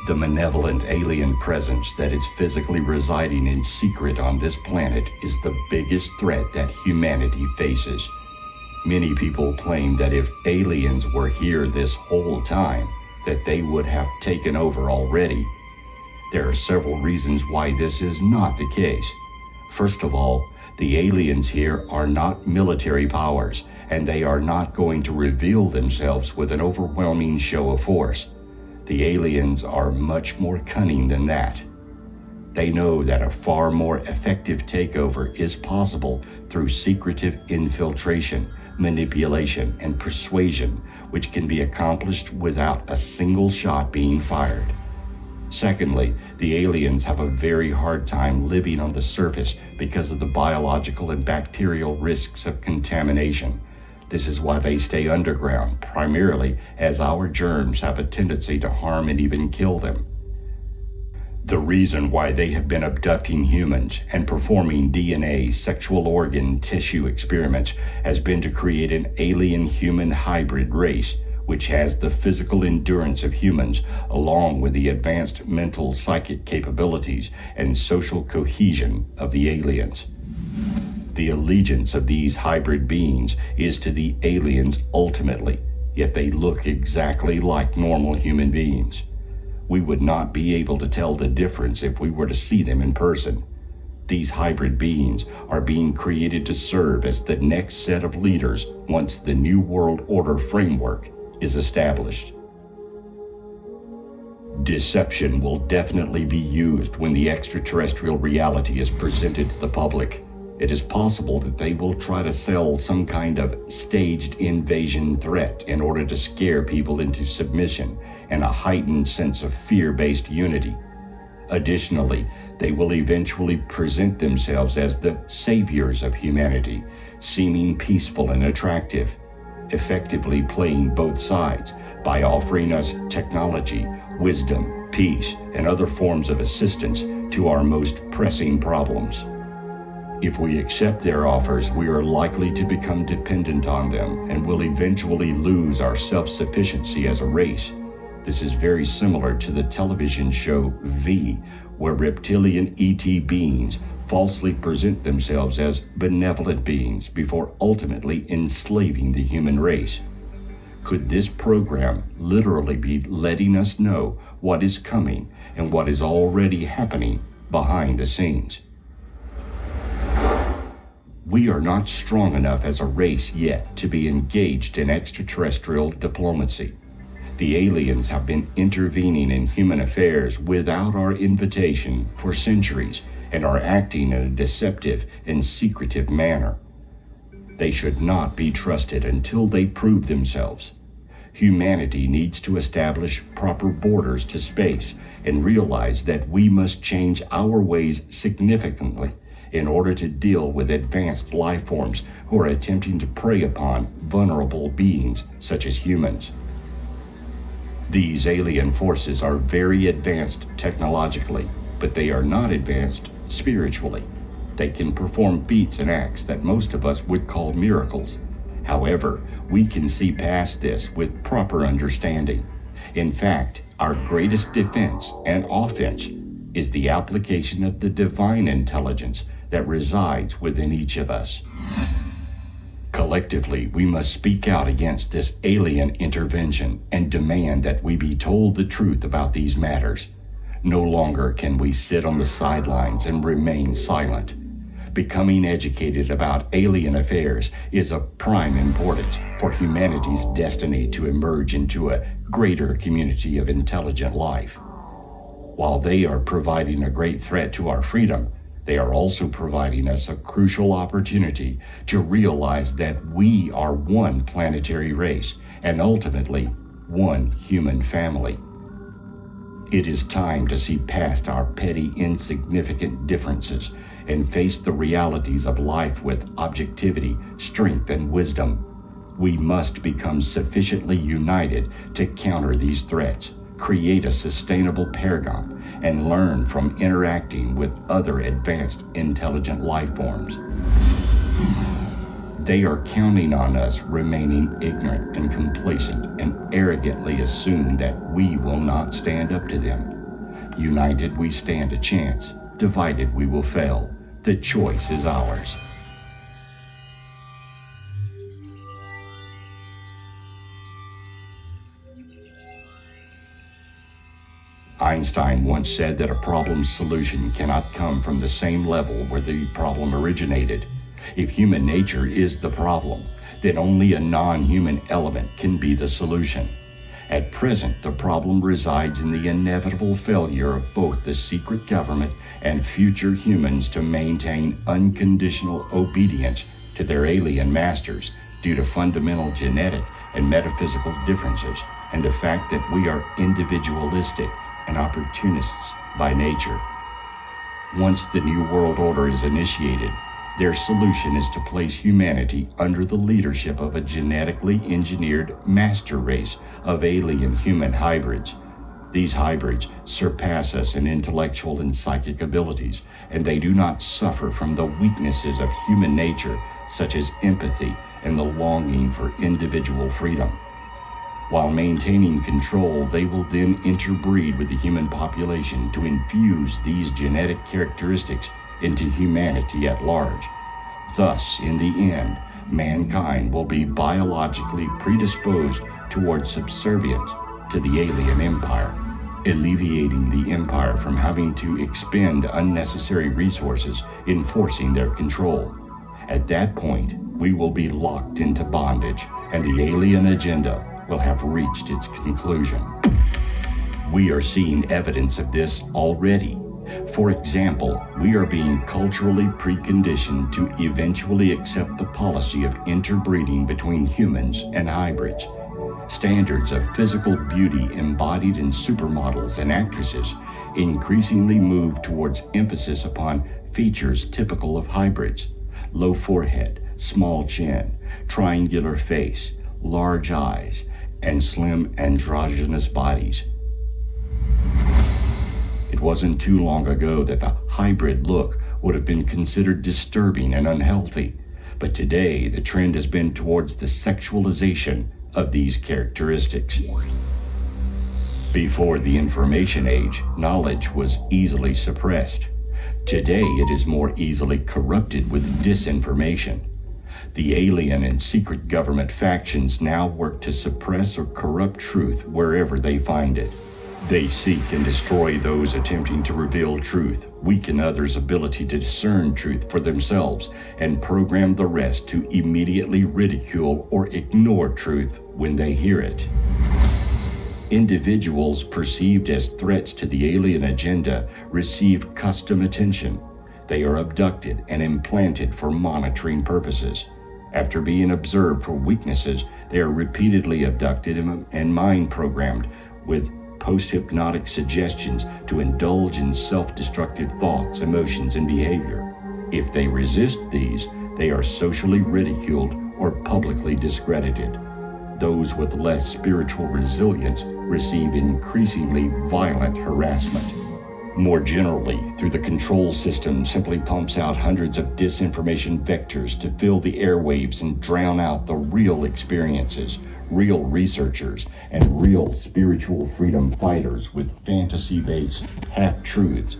The malevolent alien presence that is physically residing in secret on this planet is the biggest threat that humanity faces. Many people claim that if aliens were here this whole time, that they would have taken over already. There are several reasons why this is not the case. First of all, the aliens here are not military powers, and they are not going to reveal themselves with an overwhelming show of force. The aliens are much more cunning than that. They know that a far more effective takeover is possible through secretive infiltration, manipulation, and persuasion, which can be accomplished without a single shot being fired. Secondly, the aliens have a very hard time living on the surface because of the biological and bacterial risks of contamination. This is why they stay underground, primarily as our germs have a tendency to harm and even kill them. The reason why they have been abducting humans and performing DNA, sexual organ, tissue experiments has been to create an alien-human hybrid race, which has the physical endurance of humans, along with the advanced mental psychic capabilities and social cohesion of the aliens. The allegiance of these hybrid beings is to the aliens ultimately, yet they look exactly like normal human beings. We would not be able to tell the difference if we were to see them in person. These hybrid beings are being created to serve as the next set of leaders once the New World Order framework is established. Deception will definitely be used when the extraterrestrial reality is presented to the public. It is possible that they will try to sell some kind of staged invasion threat in order to scare people into submission and a heightened sense of fear-based unity. Additionally, they will eventually present themselves as the saviors of humanity, seeming peaceful and attractive, effectively playing both sides by offering us technology, wisdom, peace, and other forms of assistance to our most pressing problems. If we accept their offers, we are likely to become dependent on them and will eventually lose our self-sufficiency as a race. This is very similar to the television show V, where reptilian ET beings falsely present themselves as benevolent beings before ultimately enslaving the human race. Could this program literally be letting us know what is coming and what is already happening behind the scenes? We are not strong enough as a race yet to be engaged in extraterrestrial diplomacy. The aliens have been intervening in human affairs without our invitation for centuries and are acting in a deceptive and secretive manner. They should not be trusted until they prove themselves. Humanity needs to establish proper borders to space and realize that we must change our ways significantly in order to deal with advanced life forms who are attempting to prey upon vulnerable beings such as humans. These alien forces are very advanced technologically, but they are not advanced spiritually. They can perform feats and acts that most of us would call miracles. However, we can see past this with proper understanding. In fact, our greatest defense and offense is the application of the divine intelligence that resides within each of us. Collectively, we must speak out against this alien intervention and demand that we be told the truth about these matters. No longer can we sit on the sidelines and remain silent. Becoming educated about alien affairs is of prime importance for humanity's destiny to emerge into a greater community of intelligent life. While they are providing a great threat to our freedom, they are also providing us a crucial opportunity to realize that we are one planetary race and ultimately one human family. It is time to see past our petty, insignificant differences and face the realities of life with objectivity, strength, and wisdom. We must become sufficiently united to counter these threats, create a sustainable paragon, and learn from interacting with other advanced intelligent life forms. They are counting on us remaining ignorant and complacent and arrogantly assume that we will not stand up to them. United, we stand a chance. Divided, we will fail. The choice is ours. Einstein once said that a problem's solution cannot come from the same level where the problem originated. If human nature is the problem, then only a non-human element can be the solution. At present, the problem resides in the inevitable failure of both the secret government and future humans to maintain unconditional obedience to their alien masters due to fundamental genetic and metaphysical differences and the fact that we are individualistic and opportunists by nature. Once the New World Order is initiated, their solution is to place humanity under the leadership of a genetically engineered master race of alien human hybrids. These hybrids surpass us in intellectual and psychic abilities, and they do not suffer from the weaknesses of human nature, such as empathy and the longing for individual freedom. While maintaining control, they will then interbreed with the human population to infuse these genetic characteristics into humanity at large. Thus, in the end, mankind will be biologically predisposed towards subservience to the alien empire, alleviating the empire from having to expend unnecessary resources enforcing their control. At that point, we will be locked into bondage, and the alien agenda will have reached its conclusion. We are seeing evidence of this already. For example, we are being culturally preconditioned to eventually accept the policy of interbreeding between humans and hybrids. Standards of physical beauty embodied in supermodels and actresses increasingly move towards emphasis upon features typical of hybrids: low forehead, small chin, triangular face, large eyes, and slim androgynous bodies. It wasn't too long ago that the hybrid look would have been considered disturbing and unhealthy, but today the trend has been towards the sexualization of these characteristics. Before the information age, knowledge was easily suppressed. Today it is more easily corrupted with disinformation. The alien and secret government factions now work to suppress or corrupt truth wherever they find it. They seek and destroy those attempting to reveal truth, weaken others' ability to discern truth for themselves, and program the rest to immediately ridicule or ignore truth when they hear it. Individuals perceived as threats to the alien agenda receive custom attention. They are abducted and implanted for monitoring purposes. After being observed for weaknesses, they are repeatedly abducted and mind-programmed with post-hypnotic suggestions to indulge in self-destructive thoughts, emotions, and behavior. If they resist these, they are socially ridiculed or publicly discredited. Those with less spiritual resilience receive increasingly violent harassment. More generally, through the control system simply pumps out hundreds of disinformation vectors to fill the airwaves and drown out the real experiences, real researchers, and real spiritual freedom fighters with fantasy-based half-truths